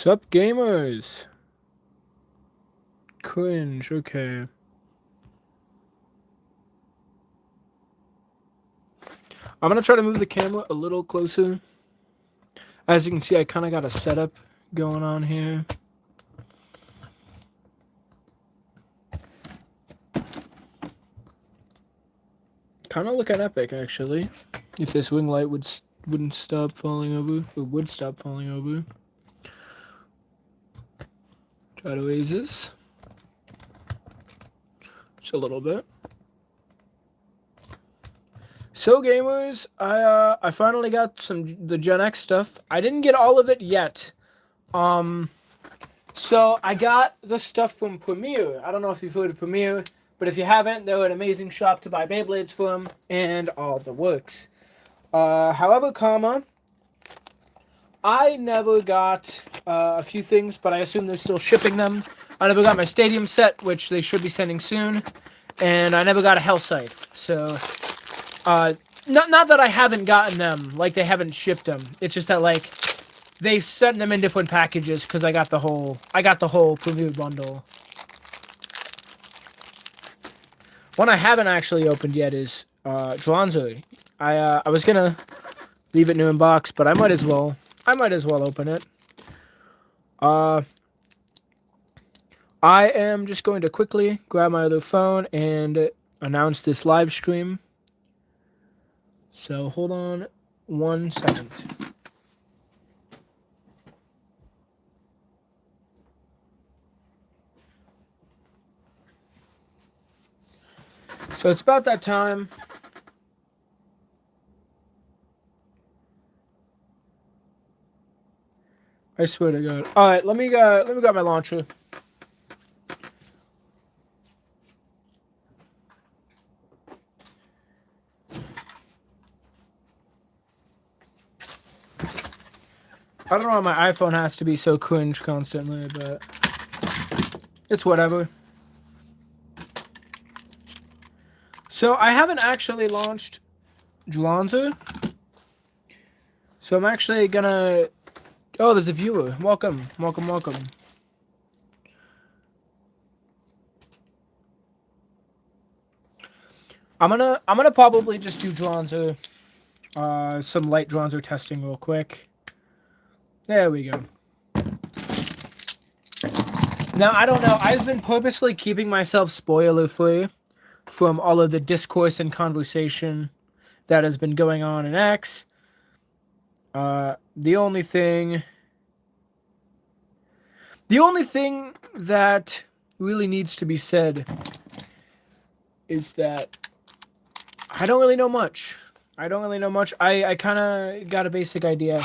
Sup, gamers? Cringe, okay. I'm gonna try to move the camera a little closer. As you can see, I kind of got a setup going on here. Kind of looking epic, actually. If this wing light wouldn't stop falling over, or would stop falling over. Try to raise this just a little bit. So gamers, I finally got the Gen X stuff. I didn't get all of it yet. So I got the stuff from Premiere. I don't know if you've heard of Premiere, but if you haven't, they're an amazing shop to buy Beyblades from and all the works. However, I never got a few things, but I assume they're still shipping them. I never got my Stadium set, which they should be sending soon, and I never got a Hell Scythe. So, not that I haven't gotten them, like they haven't shipped them. It's just that like they sent them in different packages because I got the whole Premiere bundle. One I haven't actually opened yet is Dronzo. I was gonna leave it in an inbox, but I might as well open it. I am just going to quickly grab my other phone and announce this live stream. So hold on 1 second. So it's about that time. I swear to God. All right, let me grab my launcher. I don't know why my iPhone has to be so cringe constantly, but it's whatever. So I haven't actually launched Dronzo. So I'm actually gonna... Oh, there's a viewer. Welcome. Welcome, welcome. I'm gonna probably just do Dronzo. Some light Dronzo testing real quick. There we go. Now, I don't know. I've been purposely keeping myself spoiler-free from all of the discourse and conversation that has been going on in X. The only thing that really needs to be said is that I don't really know much. I kind of got a basic idea.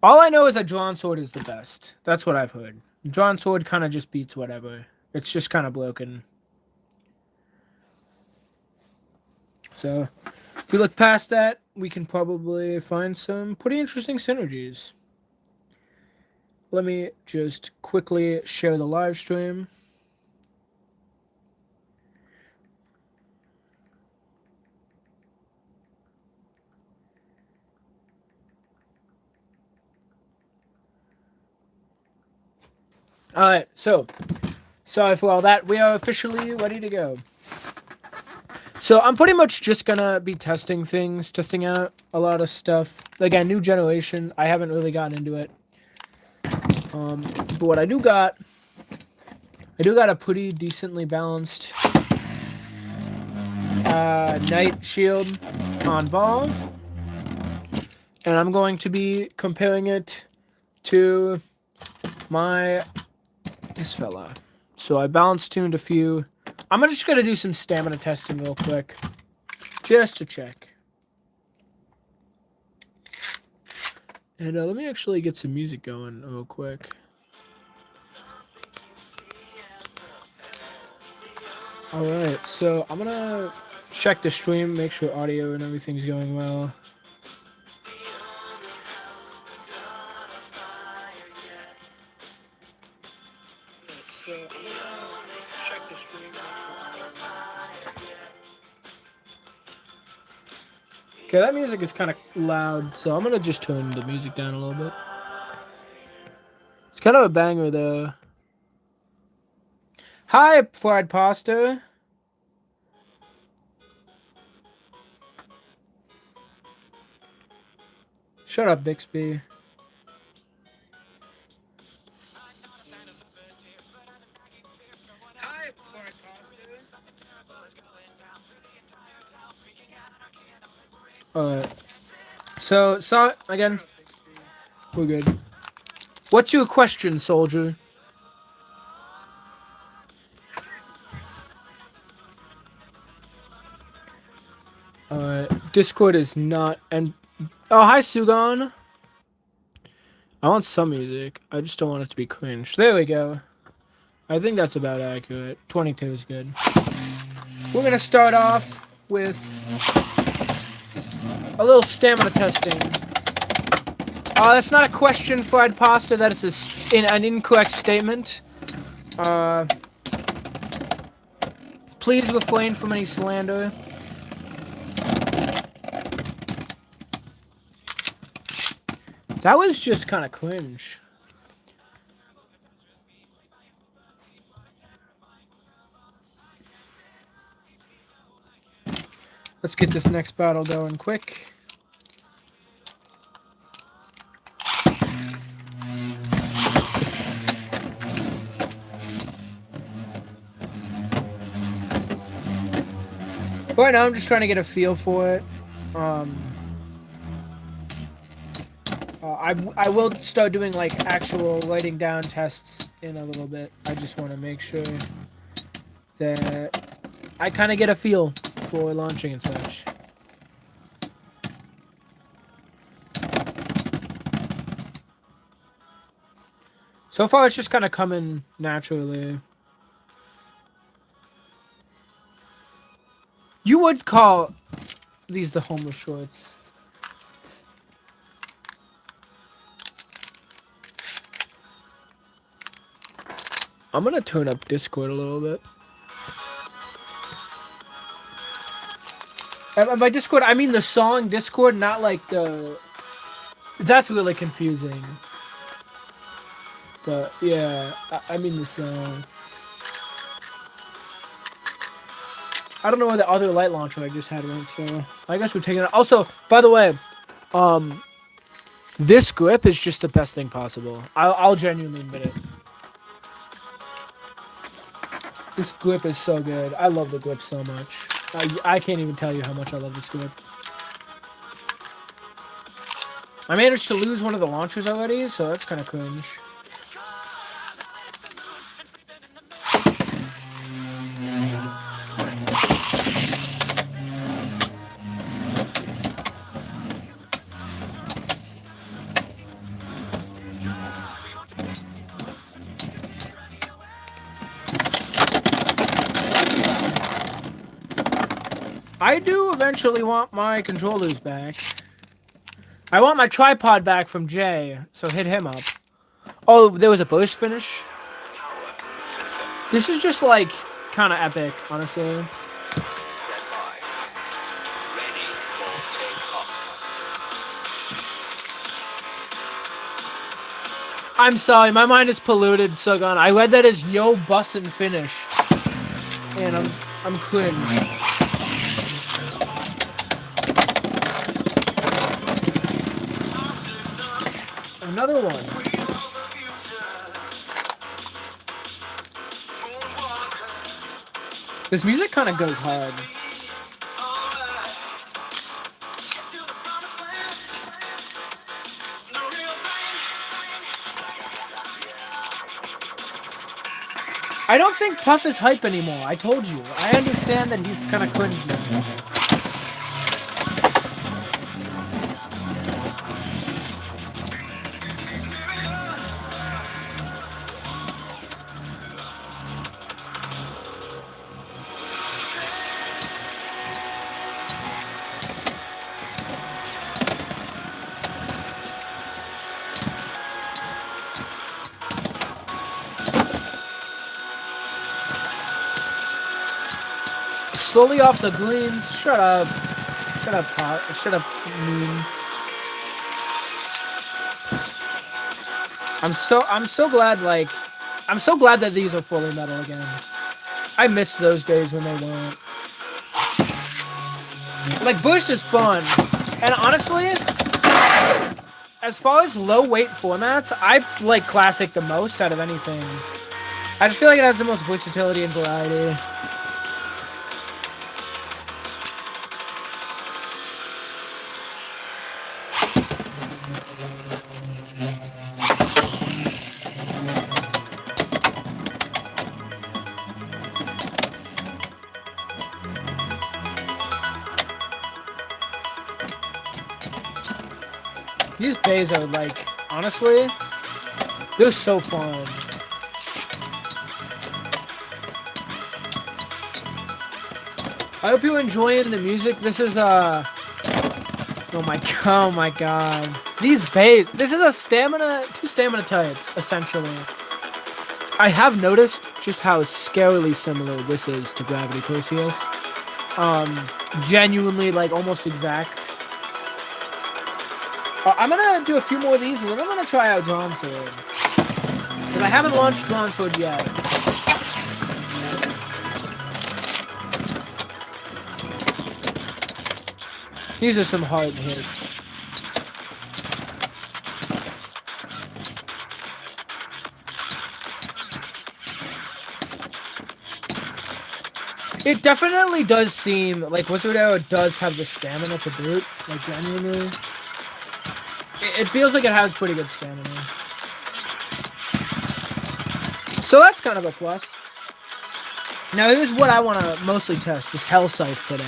All I know is that Drawn Sword is the best. That's what I've heard. Drawn Sword kind of just beats whatever. It's just kind of broken. So, if we look past that, we can probably find some pretty interesting synergies. Let me just quickly share the live stream. All right, so sorry for all that. We are officially ready to go. So I'm pretty much just gonna be testing things, testing out a lot of stuff. Again, new generation. I haven't really gotten into it. But what I do got a pretty decently balanced Knight Shield on ball. And I'm going to be comparing it to this fella. So I balance tuned a few. I'm just going to do some stamina testing real quick. Just to check. And let me actually get some music going real quick. Alright, so I'm going to check the stream, make sure audio and everything's going well. So I'm gonna check the stream, make sure audio and everything. Okay, that music is kind of loud, so I'm gonna just turn the music down a little bit. It's kind of a banger, though. Hi, fried pasta. Shut up, Bixby. Hi, fried pasta. Alright. So, again, we're good. What's your question, soldier? Discord is not... and oh, hi, Sugon. I want some music. I just don't want it to be cringe. There we go. I think that's about accurate. 22 is good. We're gonna start off with a little stamina testing. That's not a question, fried pasta. That is an incorrect statement. Please refrain from any slander. That was just kind of cringe. Let's get this next battle going quick. Right now, I'm just trying to get a feel for it. I will start doing like actual writing down tests in a little bit. I just want to make sure that I kind of get a feel for launching and such. So far, it's just kind of coming naturally. You would call these the homeless shorts. I'm gonna turn up Discord a little bit. And by Discord, I mean the song Discord, not like the... That's really confusing. But, yeah, I mean the song. I don't know where the other light launcher I just had went, so... I guess we're taking it... Also, by the way, this grip is just the best thing possible. I'll genuinely admit it. This grip is so good. I love the grip so much. I can't even tell you how much I love this grip. I managed to lose one of the launchers already, so that's kind of cringe. I do eventually want my controllers back. I want my tripod back from Jay, so hit him up. Oh, there was a burst finish? This is just, like, kind of epic, honestly. I'm sorry, my mind is polluted, Sugon. I read that as yo bussin' finish. And I'm cringe. Another one. This music kind of goes hard. I don't think Puff is hype anymore. I told you. I understand that he's kind of cringe now. Slowly off the greens. Shut up. Shut up, memes. I'm so glad, like, I'm so glad that these are fully metal again. I miss those days when they weren't. Like, Boost is fun. And honestly, as far as low weight formats, I like Classic the most out of anything. I just feel like it has the most versatility and variety. These bays are like, honestly, they're so fun. I hope you're enjoying the music. This is oh my god. These bays, this is two stamina types, essentially. I have noticed just how scarily similar this is to Gravity Perseus. Genuinely, like, almost exact. I'm gonna do a few more of these, and then I'm gonna try out Drawn Sword. Because I haven't launched Drawn Sword yet. These are some hard hits. It definitely does seem like Wizard Arrow does have the stamina to boot, like, genuinely. It feels like it has pretty good stamina. So that's kind of a plus. Now here's what I want to mostly test, is Hell Scythe today.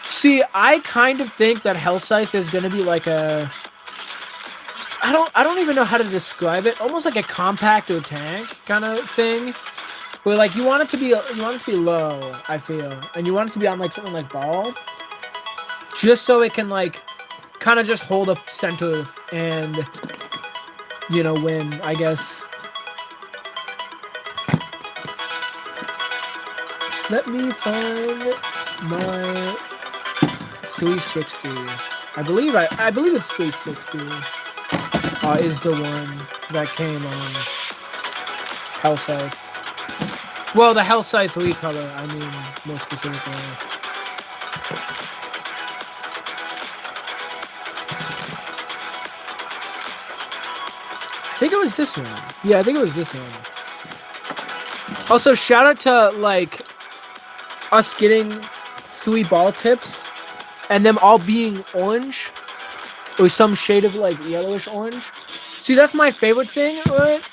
See, I kind of think that Hell Scythe is going to be like a... I don't even know how to describe it. Almost like a compact or tank kind of thing. Where, like, you want it to be low, I feel. And you want it to be on, like, something like Ball. Just so it can, like, kind of just hold up center and, you know, win, I guess. Let me find my 360. I believe it's 360 is the one that came on Hell Scythe. Well, the Hell Scythe recolor, I mean, more specifically. I think it was this one. Yeah, I think it was this one. Also, shout out to, like, us getting 3 ball tips and them all being orange or some shade of, like, yellowish orange. See, that's my favorite thing, right?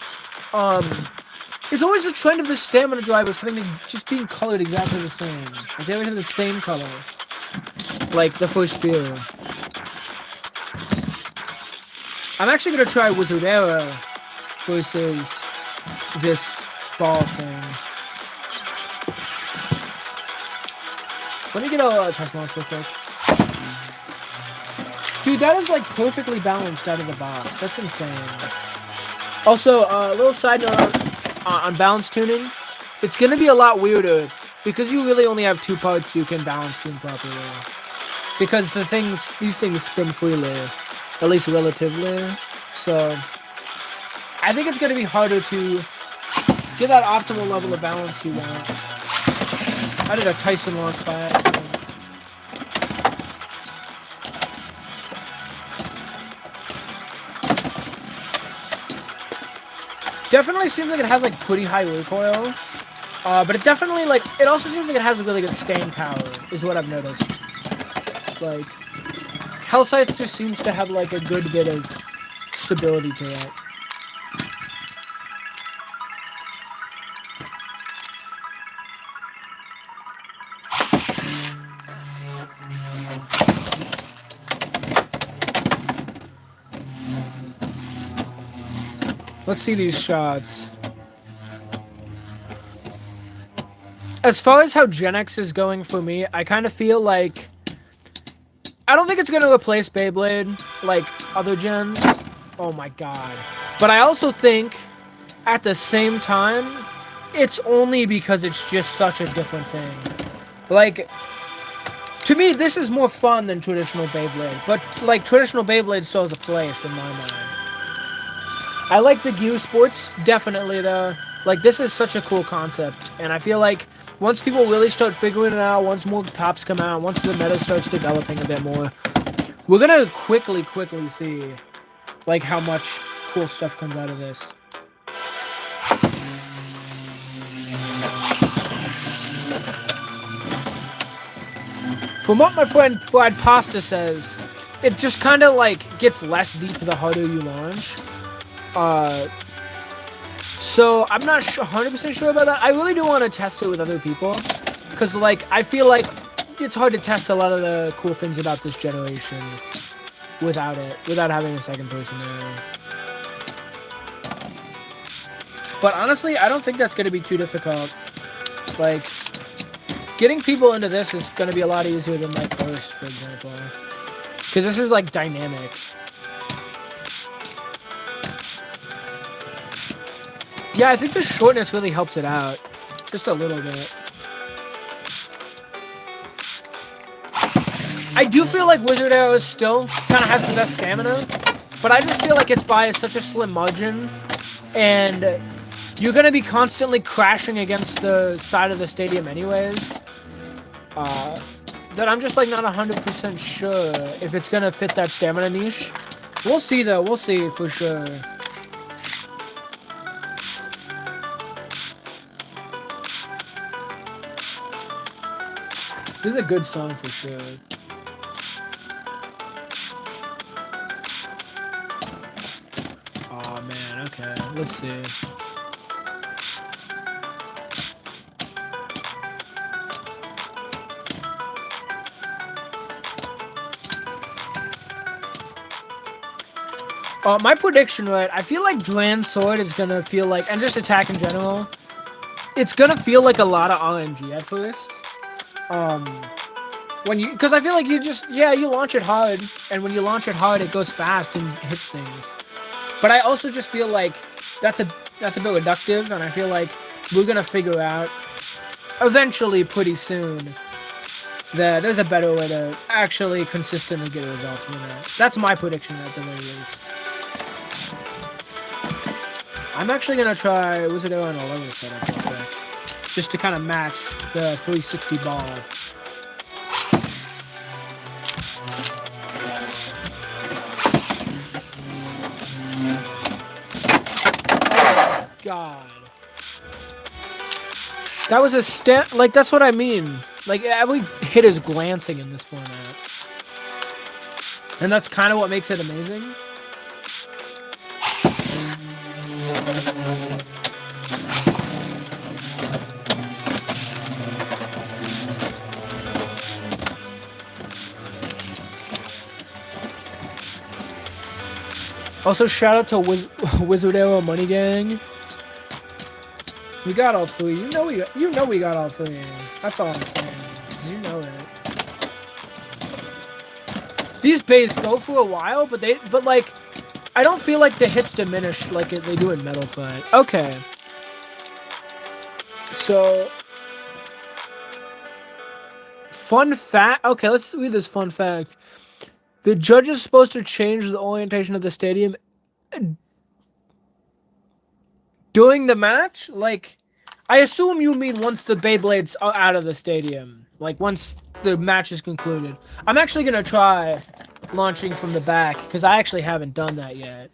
It's always the trend of the stamina drivers just being colored exactly the same. Like, they always have the same color. Like, the first few. I'm actually gonna try Wizard Arrow versus this ball thing. Let me get a test launch real quick. Dude, that is, like, perfectly balanced out of the box. That's insane. Also, a little side note on balance tuning. It's gonna be a lot weirder because you really only have 2 parts you can balance tune properly. Because these things spin freely, at least relatively. So, I think it's gonna be harder to get that optimal level of balance you want. I did a Tyson launch by accident. Definitely seems like it has, like, pretty high recoil. But it definitely, like, it also seems like it has a really good staying power, is what I've noticed. Like, Hell Scythe just seems to have, like, a good bit of stability to it. Let's see these shots. As far as how Gen X is going for me, I kind of feel like... I don't think it's going to replace Beyblade like other gens. Oh my god. But I also think, at the same time, it's only because it's just such a different thing. Like, To me, this is more fun than traditional Beyblade, but like traditional Beyblade still has a place in my mind. I like the Gyu sports, definitely though. Like this is such a cool concept, and I feel like once people really start figuring it out, once more tops come out, once the meta starts developing a bit more, we're gonna quickly see like how much cool stuff comes out of this. From what my friend Fried Pasta says, it just kind of like gets less deep the harder you launch. So I'm not 100% sure about that. I really do want to test it with other people, because like I feel like it's hard to test a lot of the cool things about this generation without having a second person there. But honestly, I don't think that's going to be too difficult. Like, getting people into this is going to be a lot easier than like Burst, for example, because this is like dynamic. Yeah, I think the shortness really helps it out. Just a little bit. I do feel like Wizard Arrow still kind of has the best stamina, but I just feel like it's by such a slim margin, and you're going to be constantly crashing against the side of the stadium anyways, that I'm just like not 100% sure if it's going to fit that stamina niche. We'll see though, we'll see for sure. This is a good song for sure. Oh man, okay, let's see. My prediction, right? I feel like Dran's sword is gonna feel like, and just attack in general, it's gonna feel like a lot of RNG at first. Because I feel like you launch it hard, and when you launch it hard, it goes fast and hits things. But I also just feel like that's a bit reductive, and I feel like we're gonna figure out eventually, pretty soon, that there's a better way to actually consistently get results with it. That's my prediction at the very least. I'm actually gonna try Wizard Arrow on a level setup real quick, just to kind of match the 360 ball. God. That was a like, that's what I mean. Like, every hit is glancing in this format. And that's kind of what makes it amazing. Also, shout out to Wizard Arrow Money Gang. We got all three. You know we got all three. That's all I'm saying. You know it. These bays go for a while, but like, I don't feel like the hits diminish like they do in Metal Fight. Okay. So, fun fact. Okay, let's read this fun fact. The judge is supposed to change the orientation of the stadium during the match. Like, I assume you mean once the Beyblades are out of the stadium. Like, once the match is concluded. I'm actually going to try launching from the back, because I actually haven't done that yet.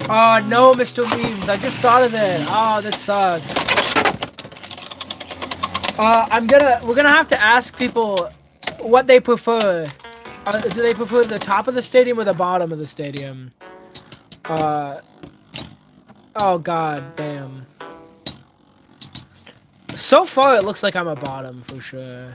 Oh, no, Mr. Memes. I just thought of it. Oh, this sucks. We're gonna have to ask people what they prefer. Do they prefer the top of the stadium or the bottom of the stadium? Oh, god damn. So far, it looks like I'm a bottom for sure.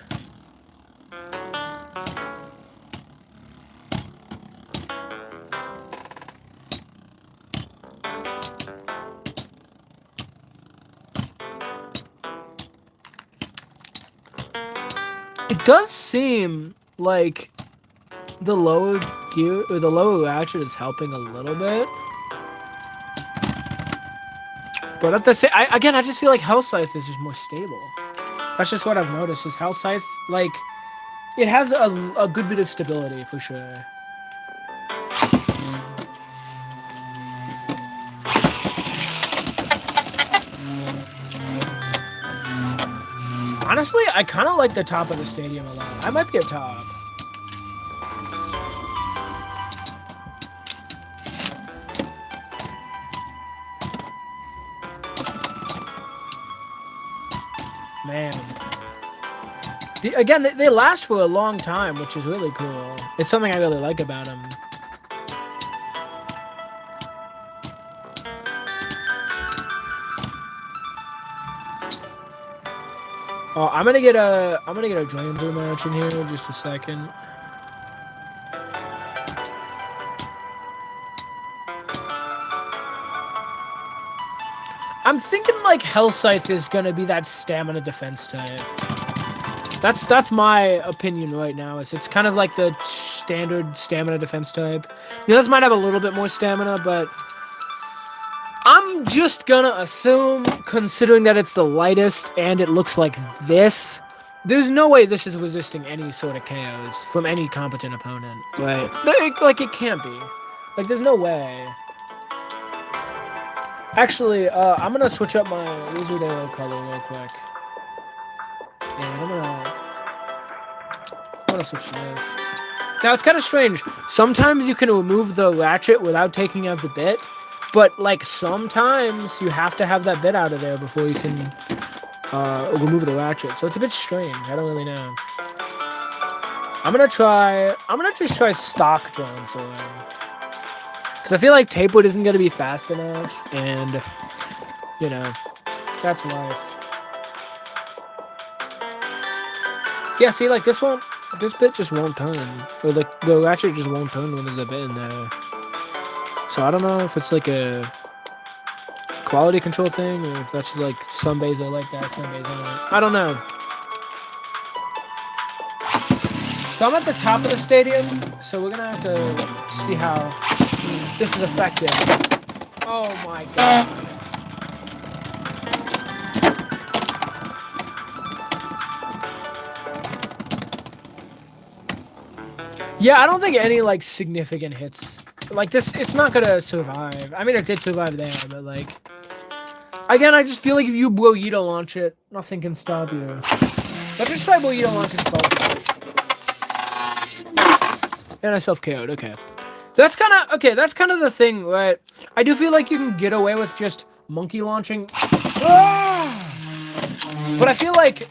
It does seem like the lower gear or the lower ratchet is helping a little bit. But at the same, again, I just feel like Hell Scythe is just more stable. That's just what I've noticed. Is Hell Scythe like it has a good bit of stability for sure. Honestly, I kind of like the top of the stadium a lot. I might be a top. Man. Again, they last for a long time, which is really cool. It's something I really like about them. Oh, I'm gonna get a Dramzer match in here in just a second. I'm thinking like Hell Scythe is gonna be that stamina defense type. That's my opinion right now. It's kind of like the standard stamina defense type. The others might have a little bit more stamina, but I'm just gonna assume, considering that it's the lightest and it looks like this, there's no way this is resisting any sort of KOs from any competent opponent. Right. Like, it can't be. Like, there's no way. Actually, I'm gonna switch up my Wizard Arrow color real quick. And I'm gonna switch to this. Now, it's kind of strange. Sometimes you can remove the ratchet without taking out the bit, but, like, sometimes you have to have that bit out of there before you can remove the ratchet. So it's a bit strange. I don't really know. I'm gonna just try stock Drawn Sword. Because I feel like Tapewood isn't going to be fast enough, and, you know, that's life. Yeah, see, like, this bit just won't turn. Or, like, the ratchet just won't turn when there's a bit in there. So I don't know if it's, like, a quality control thing, or if that's just, like, some bays are like that, some bays aren't. I don't know. So I'm at the top of the stadium, so we're going to have to see how this is effective. Oh my god. Yeah, I don't think any, like, significant hits. Like, this, it's not gonna survive. I mean, it did survive there, but, like... Again, I just feel like if you Burrito launch it, nothing can stop you. Let's just try Burrito launch and focus. And I self-KO'd, okay. That's kind of the thing, right? I do feel like you can get away with just monkey launching. But I feel like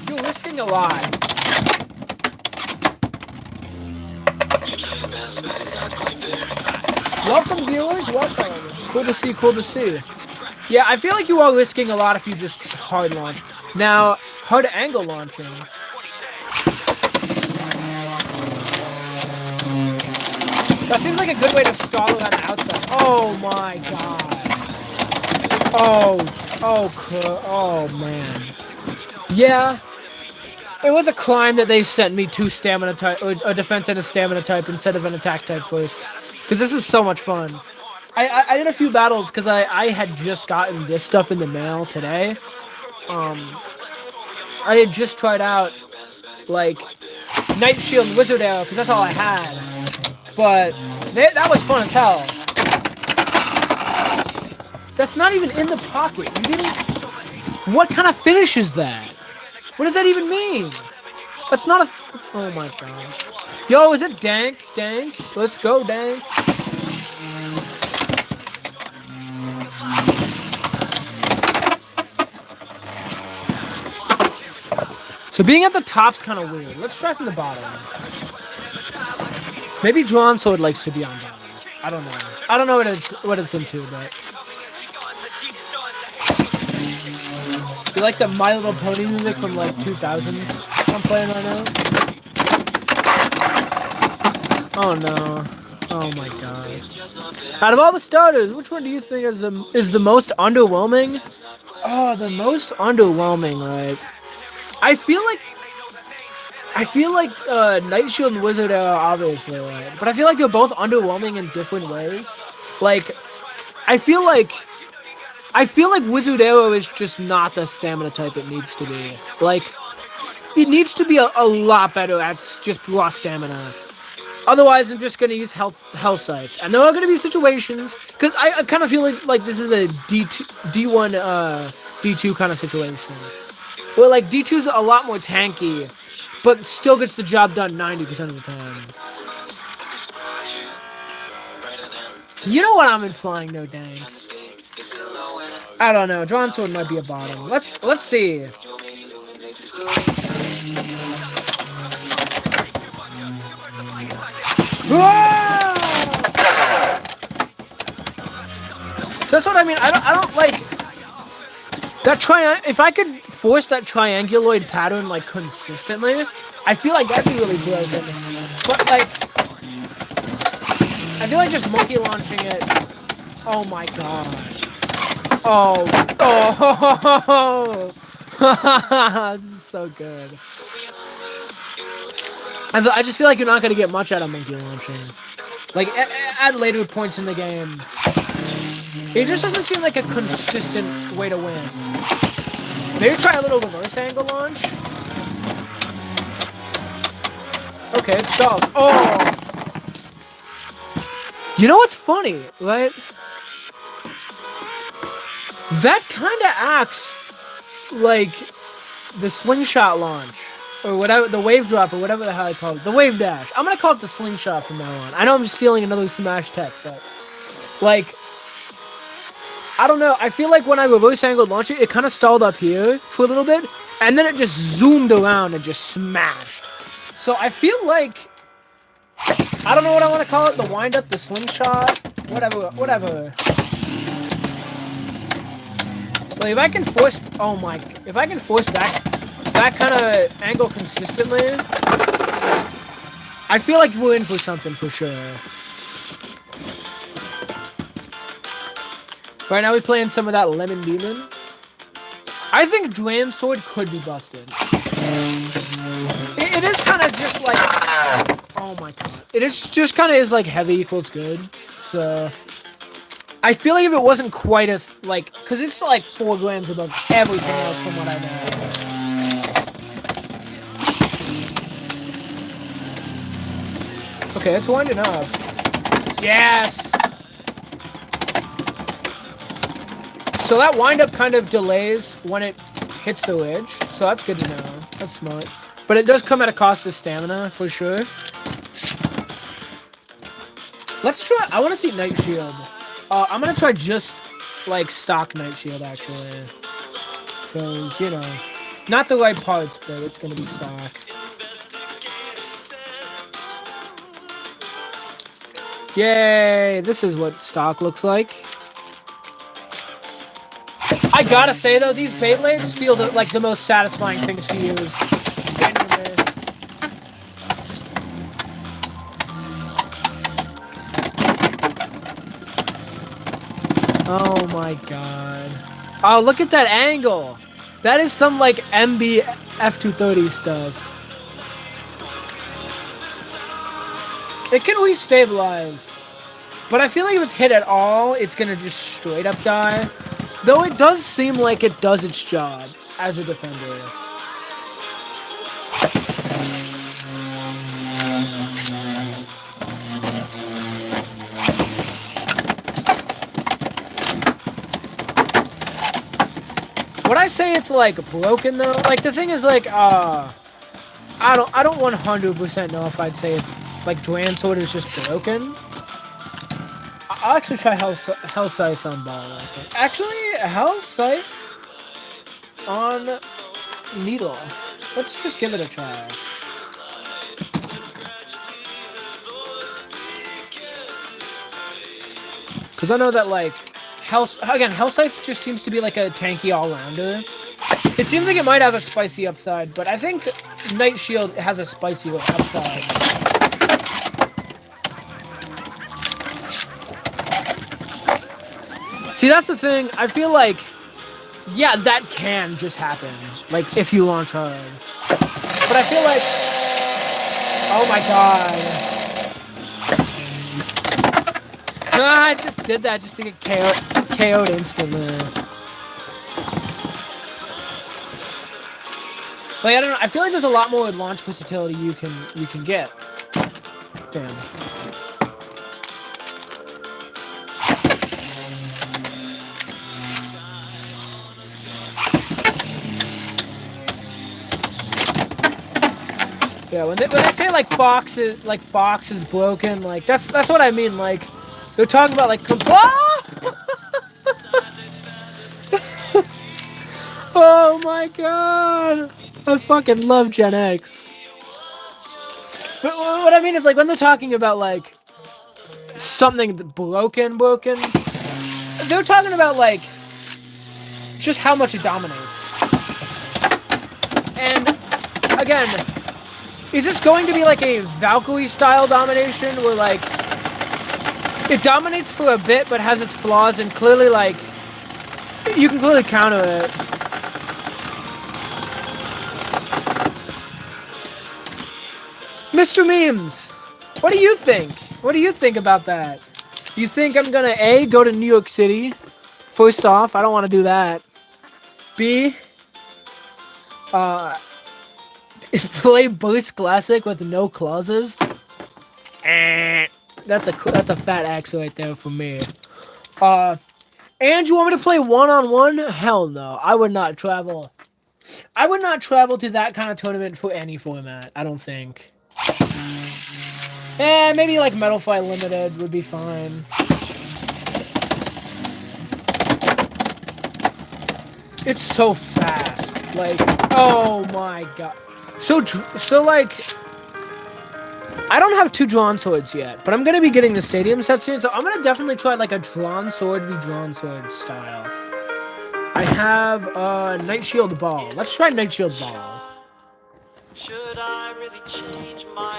you're risking a lot. Welcome, viewers. Welcome. Cool to see, cool to see. Yeah, I feel like you are risking a lot if you just hard launch. Now, hard angle launching. That seems like a good way to stall it on the outside. Oh my god. Oh man. Yeah. It was a crime that they sent me two stamina type, or a defense and a stamina type instead of an attack type first. Because this is so much fun. I did a few battles because I had just gotten this stuff in the mail today. I had just tried out, like, Night Shield and Wizard Arrow because that's all I had. But that was fun as hell. That's not even in the pocket. You didn't... What kind of finish is that? What does that even mean? That's not a... Oh my god. Yo, is it Dank? Dank? Let's go, Dank. So being at the top's kind of weird. Let's try from the bottom. Maybe Drawn Sword likes to be on bottom. I don't know. I don't know what it's into, but... You like the My Little Pony music from, like, 2000s I'm playing right now? Oh, no. Oh, my god. Out of all the starters, which one do you think is the most underwhelming? Oh, the most underwhelming, right? I feel like Night Shield and Wizard Arrow, obviously, right? But I feel like they're both underwhelming in different ways. Like, I feel like I feel like Wizard Arrow is just not the stamina type it needs to be. Like, it needs to be a lot better at just raw stamina. Otherwise, I'm just gonna use Hell Scythe, and there are gonna be situations because I kind of feel like this is a D1 D2 kind of situation, where like D2 is a lot more tanky, but still gets the job done 90% of the time. You know what I'm implying, no dang. I don't know. Drawn Sword might be a bottom. Let's see. Whoa! So that's what I mean. I don't like that if I could force that trianguloid pattern like consistently, I feel like that'd be really broken. But like, I feel like just monkey launching it. Oh my god. Oh. This is so good. I just feel like you're not gonna get much out of monkey launching. Like at later points in the game, it just doesn't seem like a consistent way to win. Maybe try a little reverse angle launch. Okay, it stalled. Oh! You know what's funny, right? That kind of acts like the slingshot launch. Or whatever, the wave drop, or whatever the hell I call it. The wave dash. I'm gonna call it the slingshot from now on. I know I'm stealing another Smash tech, but... like... I don't know. I feel like when I reverse angled launch it, it kind of stalled up here for a little bit, and then it just zoomed around and just smashed. So I feel like, I don't know what I want to call it, the wind up, the slingshot, whatever. Like if I can force, if I can force that kind of angle consistently, I feel like we're in for something for sure. Right now we're playing some of that Lemon Demon. I think Drain Sword could be busted. It is kind of just like... oh my god. It is just kind of is like heavy equals good. So... I feel like if it wasn't quite as like... because it's like 4 grams above everything else from what I know. Okay, it's winding up. Yes! So that wind-up kind of delays when it hits the ridge, so that's good to know. That's smart. But it does come at a cost of stamina, for sure. Let's try... I want to see Night Shield. I'm going to try just, like, stock Night Shield, actually. Because, you know, not the right parts, but it's going to be stock. Yay! This is what stock looks like. I gotta say though, these Beyblades feel like the most satisfying things to use. Genuinely. Oh my god. Oh, look at that angle. That is some like MB F230 stuff. It can re-stabilize. But I feel like if it's hit at all, it's gonna just straight up die. Though it does seem like it does its job as a defender. Would I say it's like broken though? Like the thing is like I don't 100% know if I'd say it's like Drain Sword is just broken. I'll actually try Hell Scythe on ball. Actually, Hell Scythe on Needle. Let's just give it a try. Because I know that, like, Hell Scythe just seems to be like a tanky all-rounder. It seems like it might have a spicy upside, but I think Night Shield has a spicy upside. See, that's the thing. I feel like, yeah, that can just happen. Like, if you launch hard. But I feel like, oh my god. I just did that just to get KO'd instantly. Like, I don't know. I feel like there's a lot more launch versatility you can get. Damn. Yeah, when they say like Fox is broken, like that's what I mean. Like they're talking about like oh my god, I fucking love Gen X. But what I mean is like when they're talking about like something broken, they're talking about like just how much it dominates. And again, is this going to be like a Valkyrie style domination where like it dominates for a bit but has its flaws and clearly like you can clearly counter it? Mr. Memes, what do you think? What do you think about that? You think I'm gonna A, go to New York City? First off, I don't want to do that. B, play Burst Classic with no clauses. That's a fat axe right there for me. And you want me to play one-on-one? Hell no. I would not travel. I would not travel to that kind of tournament for any format. I don't think. Maybe like Metal Fight Limited would be fine. It's so fast. Like, oh my god. So like, I don't have 2 drawn swords yet, but I'm gonna be getting the stadium set soon, so I'm gonna definitely try like a drawn sword v drawn sword style. I have Night Shield Ball. Let's try Night Shield Ball.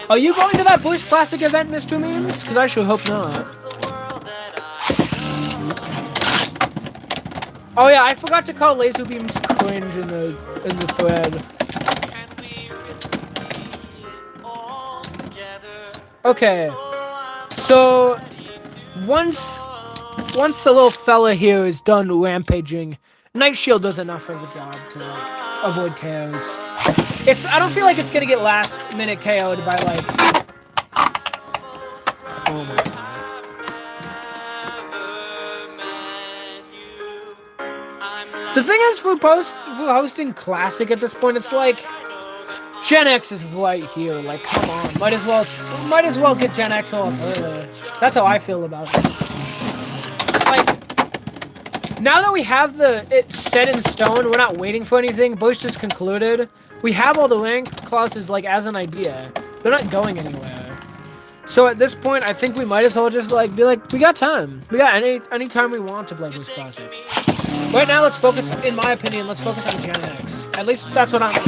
Are you going to that Burst Classic event, Mr. Memes? Because I sure hope not. Oh yeah, I forgot to call laser beams cringe in the thread. Okay, so once the little fella here is done rampaging, Night Shield does enough of a job to like avoid KOs. I don't feel like it's gonna get last minute KO'd by like. Oh my god. The thing is, for hosting Classic at this point, it's like Gen X is right here. Like, come on, might as well get Gen X off early. That's how I feel about it. Like, now that we have it set in stone, we're not waiting for anything. Burst is concluded. We have all the rank clauses like as an idea. They're not going anywhere. So at this point, I think we might as well just like be like, we got time. We got any time we want to play Burst Classic. Right now, let's focus. In my opinion, let's focus on Gen X. At least that's what I'm doing.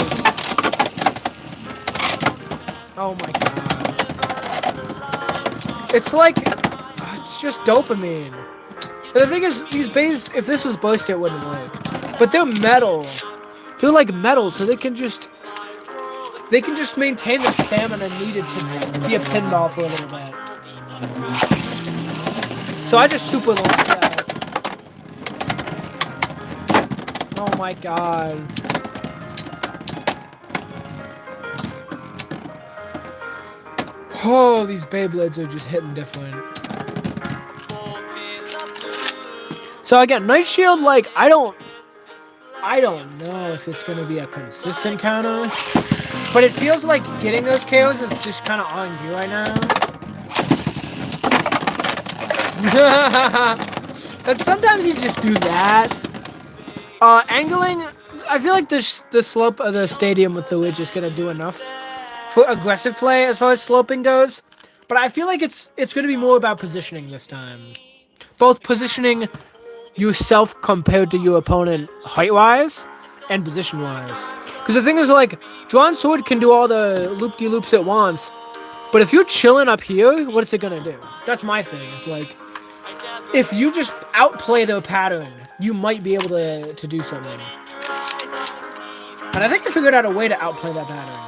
Oh my god. It's like, it's just dopamine. And the thing is, these bays, if this was Burst, it wouldn't work. But they're metal. They're like metal, so they can just maintain the stamina needed to be a pinball for a little bit. So I just super launched that. Oh my god. Oh, these Beyblades are just hitting different. So again, Night Shield, like, I don't know if it's gonna be a consistent counter, but it feels like getting those KOs is just kind of RNG right now. And sometimes you just do that. Angling, I feel like the slope of the stadium with the Witch is gonna do enough for aggressive play as far as sloping goes, but I feel like it's gonna be more about positioning this time. Both positioning yourself compared to your opponent height-wise and position-wise. Because the thing is, like, Drawn Sword can do all the loop-de-loops it wants, but if you're chilling up here, what's it gonna do? That's my thing. It's like, if you just outplay the pattern, you might be able to do something. And I think I figured out a way to outplay that pattern.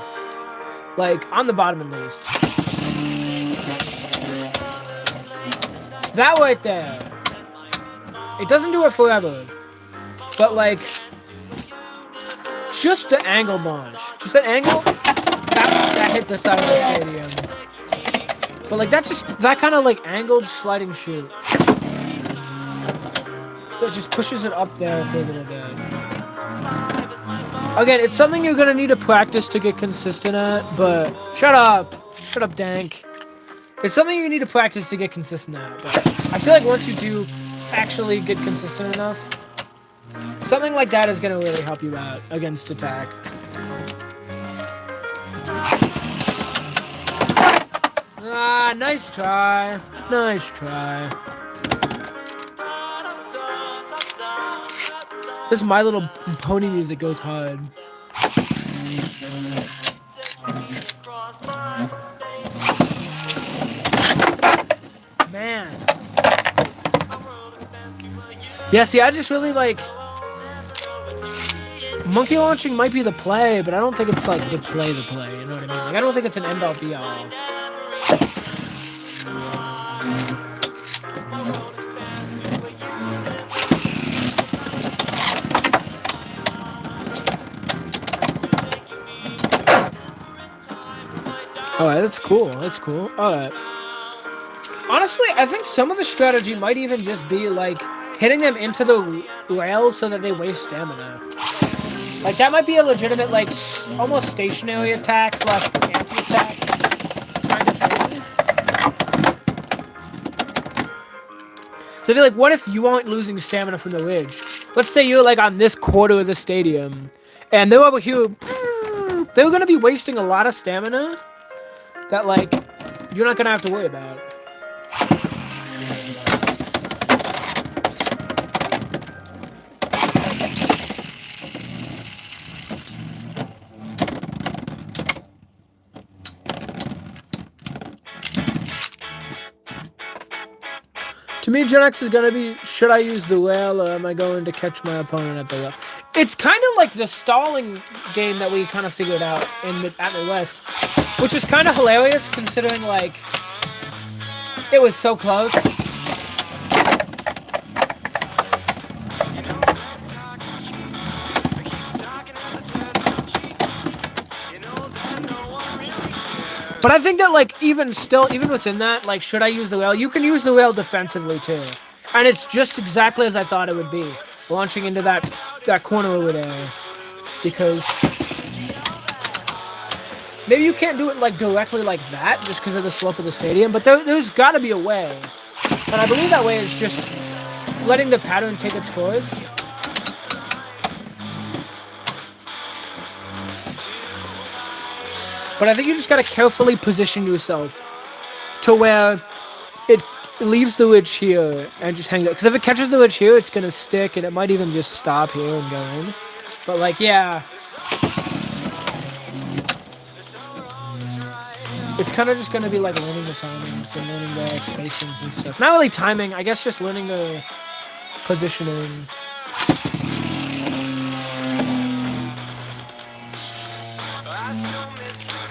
Like, on the bottom at least. That right there. It doesn't do it forever. But, like, just the angle launch. Just that angle, that hit the side of the stadium. But, like, that's just, that kind of, like, angled sliding shoot. So it just pushes it up there for a little bit. Again, it's something you're going to need to practice to get consistent at, but... Shut up! Shut up, Dank. It's something you need to practice to get consistent at, but I feel like once you do actually get consistent enough, something like that is going to really help you out against attack. Ah, nice try. Nice try. This My Little Pony music goes hard. Man. Yeah, see, I just really like... Monkey launching might be the play, but I don't think it's like the play, you know what I mean? Like, I don't think it's an end-all be-all. Alright, that's cool. That's cool. Alright. Honestly, I think some of the strategy might even just be, like, hitting them into the rails so that they waste stamina. Like, that might be a legitimate, like, almost stationary attack / anti-attack kind of thing. So I feel like, what if you aren't losing stamina from the ridge? Let's say you're, like, on this quarter of the stadium, and they're over here, they're gonna be wasting a lot of stamina that, like, you're not gonna have to worry about. To me, Gen X is going to be, should I use the whale or am I going to catch my opponent at the whale? It's kind of like the stalling game that we kind of figured out at the West, which is kind of hilarious considering, like, it was so close. But I think that, like, even within that, like, should I use the whale? You can use the whale defensively, too. And it's just exactly as I thought it would be. Launching into that corner over there. Because maybe you can't do it, like, directly like that, just because of the slope of the stadium. But there's got to be a way. And I believe that way is just letting the pattern take its course. But I think you just gotta carefully position yourself to where it leaves the ridge here and just hangs out. Because if it catches the ridge here, it's gonna stick, and it might even just stop here and go in. But, like, yeah. It's kind of just gonna be, like, learning the timings and learning the spacings and stuff. Not really timing, I guess just learning the positioning.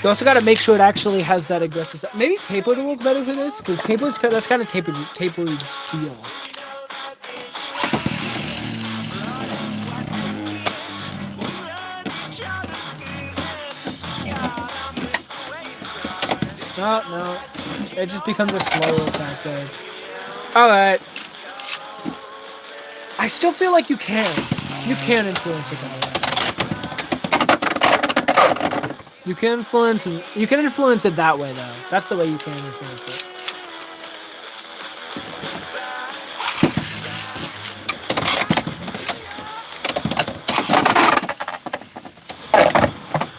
You also got to make sure it actually has that aggressive side. Maybe tapered will work better for this, because that's kind of tapered feel. No. It just becomes a slower attack. Alright. I still feel like you can. You can influence it that way. You can influence it that way, though. That's the way you can influence it.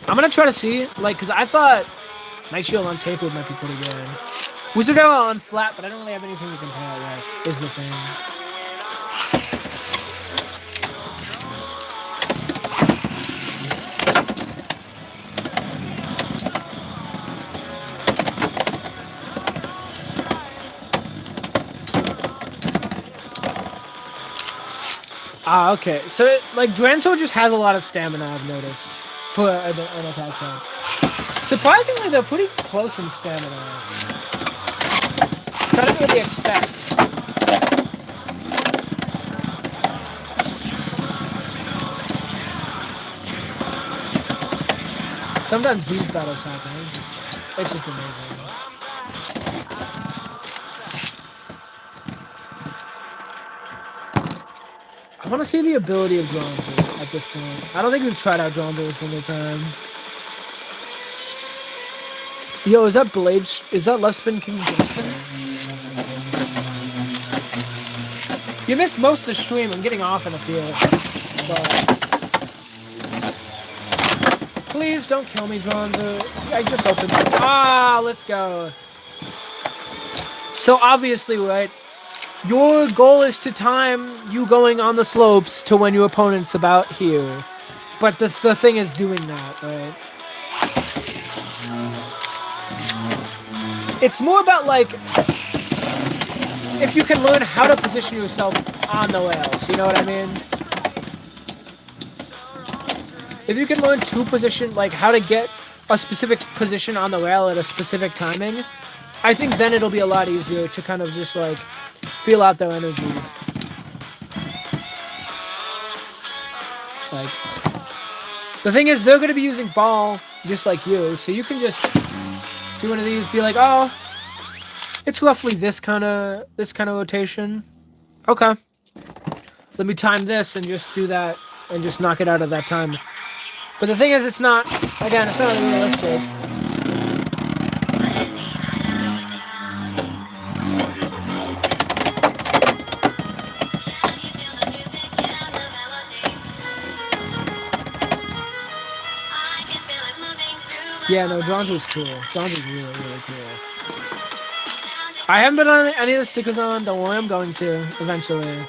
I'm gonna try to see, like, because I thought Night Shield on tapered might be pretty good. Wizard Arrow on flat, but I don't really have anything to compare it with, is the thing. Ah, okay. So, like, Dranso just has a lot of stamina, I've noticed, for an attack type. Surprisingly, they're pretty close in stamina. I didn't really expect. sometimes these battles happen. It's just amazing. I want to see the ability of Dronzer at this point. I don't think we've tried out Dronzer a single time. Yo, is that Blade? Is that Left Spin King Jason? You missed most of the stream. I'm getting off in a few. But please don't kill me, Dronzer. I just opened it. Ah, let's go. So obviously, right, your goal is to time you going on the slopes to when your opponent's about here. But the thing is doing that, right? It's more about, like, if you can learn how to position yourself on the rails, you know what I mean? If you can learn to position, like, how to get a specific position on the rail at a specific timing, I think then it'll be a lot easier to kind of just, like, feel out their energy. Like, the thing is, they're going to be using ball just like you, so you can just do one of these, be like, oh, it's roughly this kind of rotation. Okay. Let me time this and just do that and just knock it out at that time. But the thing is, it's not, again, it's not realistic. Yeah, no, John's was cool. John's was really, really cool. I haven't been on any of the stickers on. Don't worry, I'm going to eventually.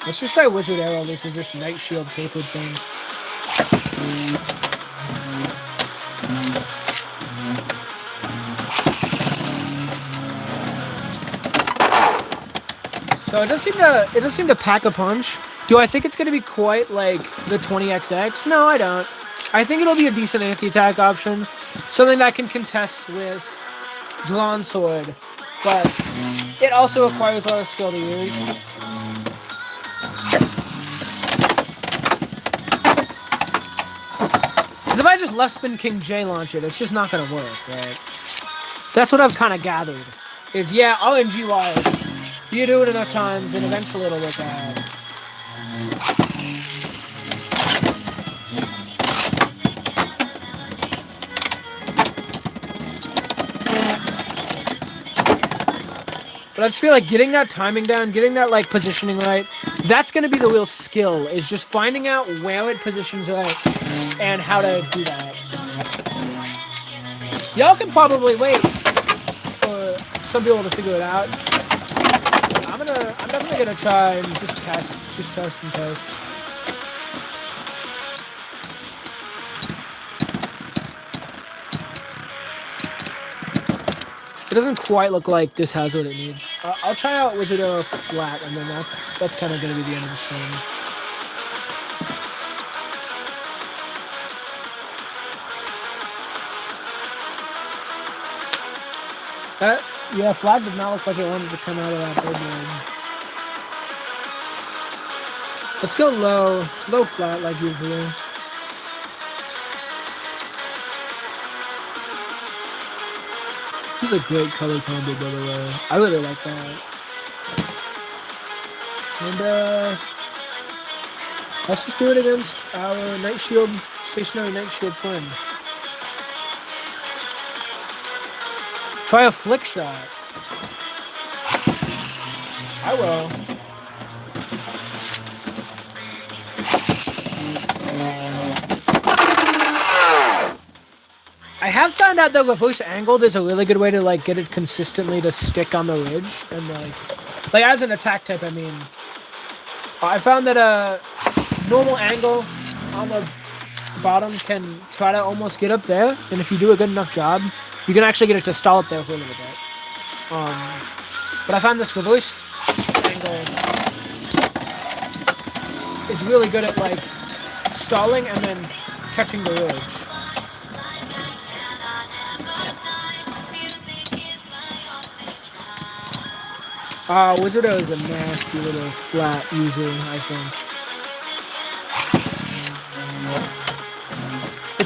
Let's just try Wizard Arrow. This is this Night Shield tapered thing. So it does seem to pack a punch. Do I think it's gonna be quite like the 20XX? No, I don't. I think it'll be a decent anti-attack option, something that can contest with Drawn Sword, but it also requires a lot of skill to use. Because if I just left spin King J launch it, it's just not gonna work, right? That's what I've kind of gathered. Is yeah, RNG wise, you do it enough times, and eventually it'll work out. But I just feel like getting that timing down, getting that like positioning right, that's going to be the real skill, is just finding out where it positions right and how to do that. Y'all can probably wait for some people to figure it out. I'm definitely gonna try and just test and test. It doesn't quite look like this has what it needs. I'll try out Wizard Arrow flat, and then that's kind of going to be the end of the stream. Yeah, flat did not look like it wanted to come out of that big one. Let's go low flat like usual. This is a great color combo, by the way. I really like that. And, let's just do it against our Night Shield, stationary Night Shield friend. Try a flick shot. I will. I have found out that reverse angled is a really good way to like get it consistently to stick on the ridge and like as an attack type. I mean, I found that a normal angle on the bottom can try to almost get up there, and if you do a good enough job, you can actually get it to stall up there for a little bit. But I found this reverse angle is really good at like stalling and then catching the ridge. Wizard Arrow is a nasty little flat user, I think.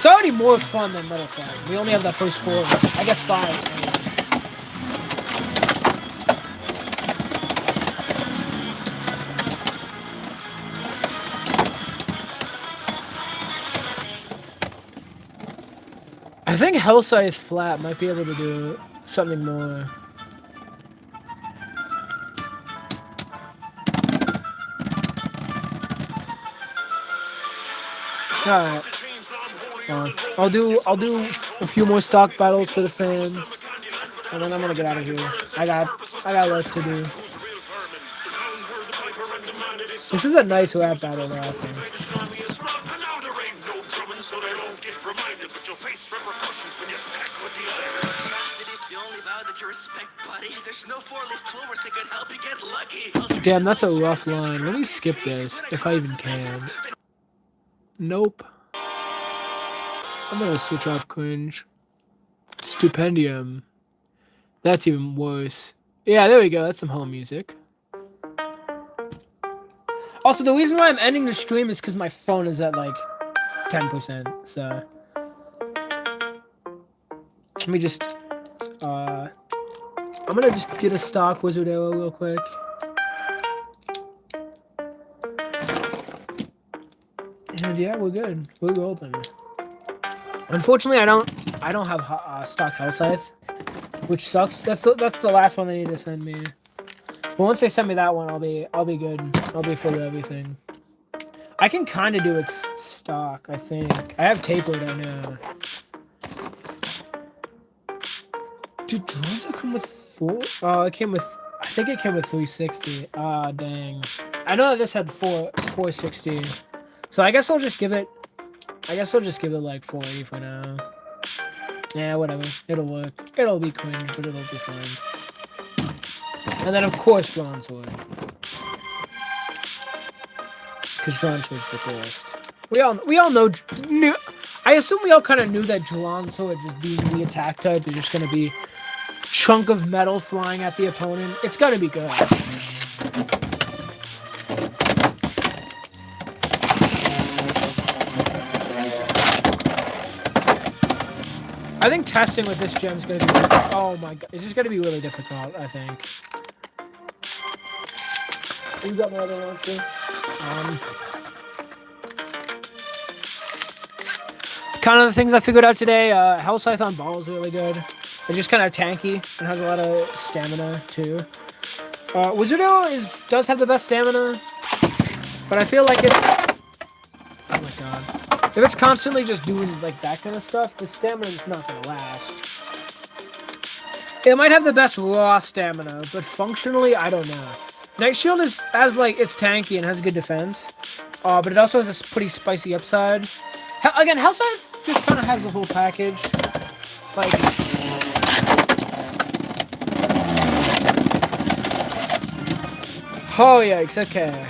It's already more fun than Metal Flag. We only have the first 4, I guess 5. I think Hellscythe Flat might be able to do something more. Alright. I'll do a few more stock battles for the fans, and then I'm gonna get out of here. I got less to do. This is a nice rap battle, though, I think. Damn, that's a rough line. Let me skip this, if I even can. Nope. I'm gonna switch off cringe. Stupendium. That's even worse. Yeah, there we go. That's some home music. Also, the reason why I'm ending the stream is because my phone is at like 10%. So let me just I'm gonna just get a stock Wizard Arrow real quick. And yeah, we're good. We're golden. Unfortunately, I don't have stock Hellscythe, which sucks. That's the last one they need to send me. But once they send me that one, I'll be good. I'll be full of everything. I can kind of do its stock, I think. I have tapered, I know. Did Dronzo come with 4? Oh, it came with. I think it came with 360. Ah, dang. I know that this had 460. So I guess I'll just give it. Like 480 for now. Yeah, whatever. It'll work. It'll be cringe, but it'll be fine. And then of course Drawn Sword. Because Drawn Sword's the coolest. We all knew. I assume we all kind of knew that Drawn Sword, just being the attack type, is just gonna be chunk of metal flying at the opponent. It's gonna be good. I think testing with this gem's gonna be. Oh my god, it's just gonna be really difficult. I think. You got my other launcher. Kind of the things I figured out today. Hellscythe on ball is really good. It's just kind of tanky and has a lot of stamina too. Wizard Arrow does have the best stamina, but I feel like it. Oh my god. If it's constantly just doing like that kind of stuff, the stamina is not gonna last. It might have the best raw stamina, but functionally, I don't know. Night Shield it's tanky and has good defense, but it also has a pretty spicy upside. Again, Hellscythe just kind of has the whole package. Like, oh yikes! Okay.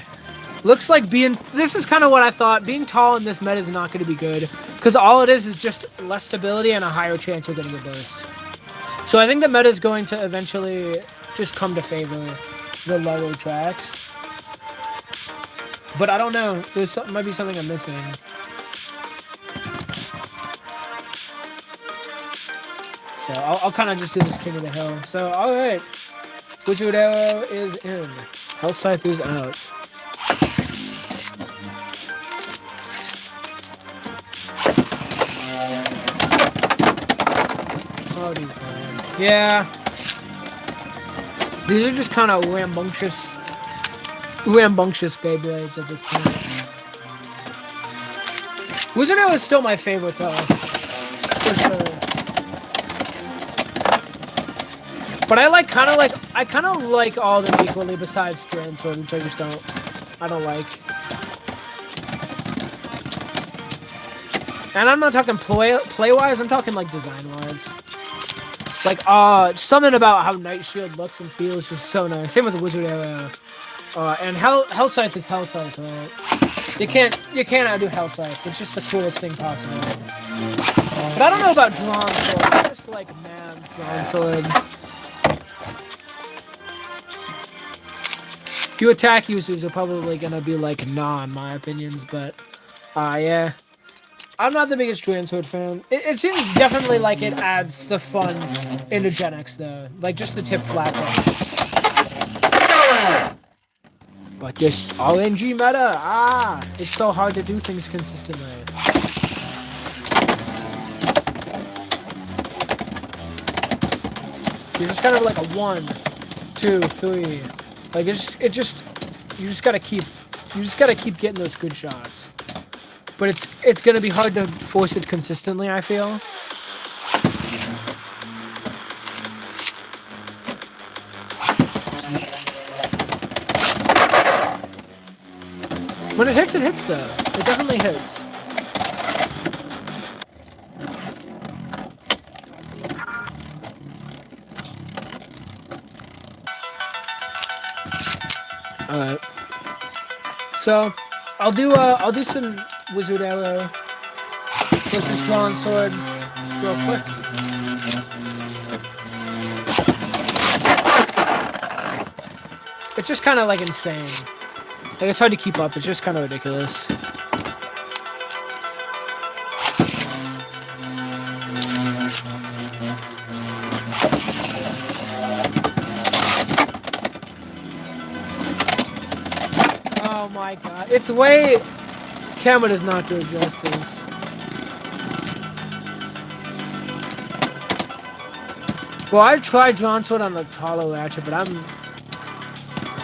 Looks like this is kind of what I thought. Being tall in this meta is not going to be good. Because all it is just less stability and a higher chance of getting a burst. So I think the meta is going to eventually just come to favor the lower tracks. But I don't know. Might be something I'm missing. So I'll kind of just do this King of the Hill. So, alright. Wizard Arrow is in. Hellscythe is out. Yeah. These are just kind of rambunctious Beyblades at this point. Wizard Arrow is still my favorite though. For sure. But I kind of like all of them equally besides Drawn Sword, which I don't like. And I'm not talking play-wise, I'm talking like design-wise. Like, something about how Night Shield looks and feels just so nice. Same with the Wizard Arrow. And Hellscythe is Hellscythe, right? You can't outdo Hellscythe. It's just the coolest thing possible. But I don't know about Drawn Sword. I just like, man, Drawn Sword. Few attack users are probably gonna be like, nah, in my opinions, but, yeah. I'm not the biggest Dransword fan. It seems definitely like it adds the fun into Gen X, though. Like, just the tip flat thing. But this RNG meta, it's so hard to do things consistently. You're just kind of like a 1, 2, 3. Like, you just gotta keep getting those good shots. But it's gonna be hard to force it consistently, I feel. When it hits though. It definitely hits. Alright. So I'll do some Wizard Arrow versus Drawn Sword real quick. It's just kind of like insane. Like, it's hard to keep up. It's just kind of ridiculous. Oh my god. It's way... Camera does not do justice. Well, I've tried Drawn Sword on the Talo Ratchet, but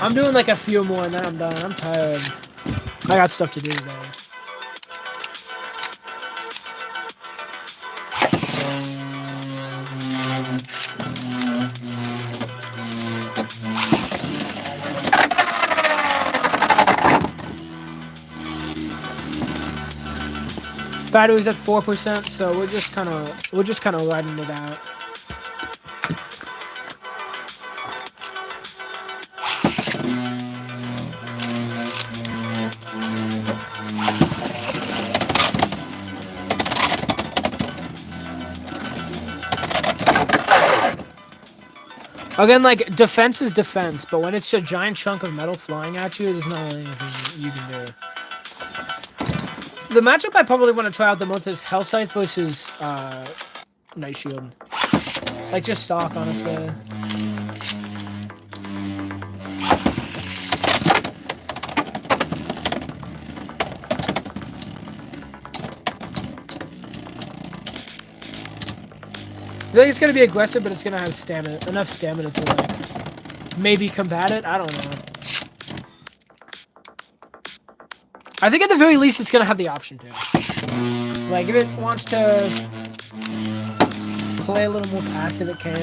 I'm doing like a few more and then I'm done. I'm tired. I got stuff to do today. Battery's at 4%, so we're just kind of riding it out. Again, like, defense is defense, but when it's a giant chunk of metal flying at you, there's not really anything you can do. The matchup I probably want to try out the most is Hellscythe versus Night Shield. Like, just stock, honestly. I feel like it's gonna be aggressive, but it's gonna have enough stamina to, like, maybe combat it. I don't know. I think at the very least it's gonna have the option to. Like, if it wants to play a little more passive, it can.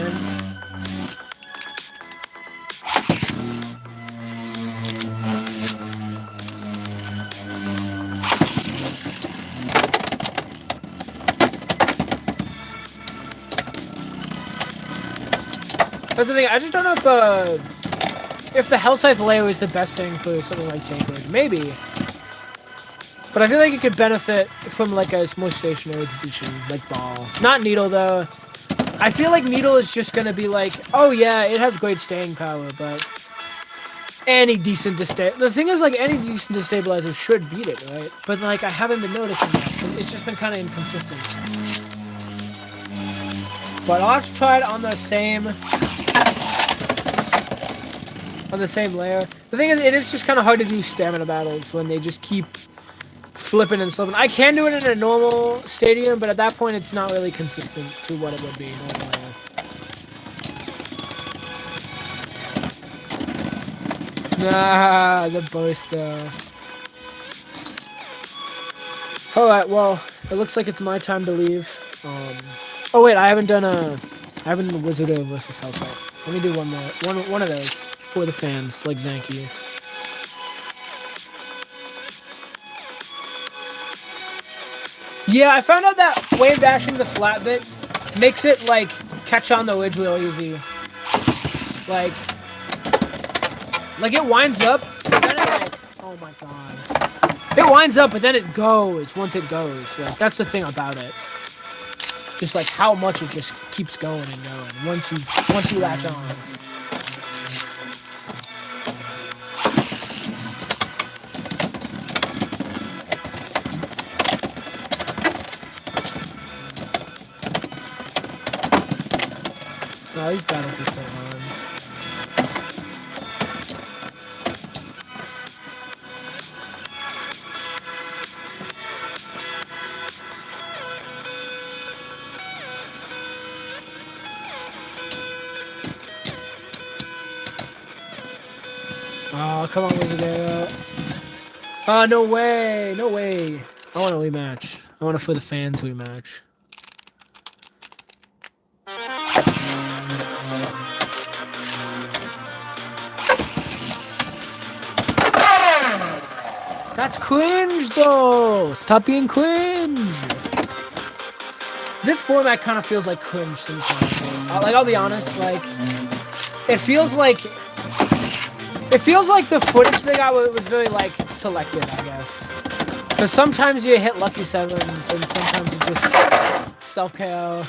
That's the thing, I just don't know if the Hellscythe layer is the best thing for something like Tankard. Maybe. But I feel like it could benefit from, like, a more stationary position, like Ball. Not Needle, though. I feel like Needle is just gonna be like, oh yeah, it has great staying power, but any decent the thing is, like, any decent destabilizer should beat it, right? But, like, I haven't been noticing that. It's just been kind of inconsistent. But I'll have to try it on the same layer. The thing is, it is just kind of hard to do stamina battles when they just keep flipping and slipping. I can do it in a normal stadium, but at that point, it's not really consistent to what it would be normally. Nah, the burst though. Alright, well, it looks like it's my time to leave. Oh wait, I haven't done Wizard Arrow versus Hellscythe. Let me do one more. One of those for the fans, like Zanky. Yeah, I found out that wave dashing the flat bit makes it, like, catch on the ridge real easy. Like it winds up, but then it, like, oh my god. It winds up, but then it goes once it goes. Like, that's the thing about it. Just, like, how much it just keeps going and going once you latch on. Oh, these battles are so hard. Oh, come on, Wizard Arrow. Oh, no way. No way. I want a rematch. I want to for the fans rematch. That's cringe, though. Stop being cringe. This format kind of feels like cringe sometimes. Like, I'll be honest. Like, it feels like the footage they got was very like selected, I guess. Because sometimes you hit lucky sevens, and sometimes you just self KO.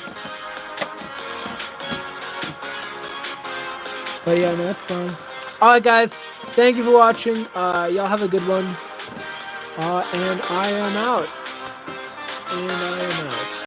But yeah, no, that's fun. All right, guys. Thank you for watching. Y'all have a good one. And I am out.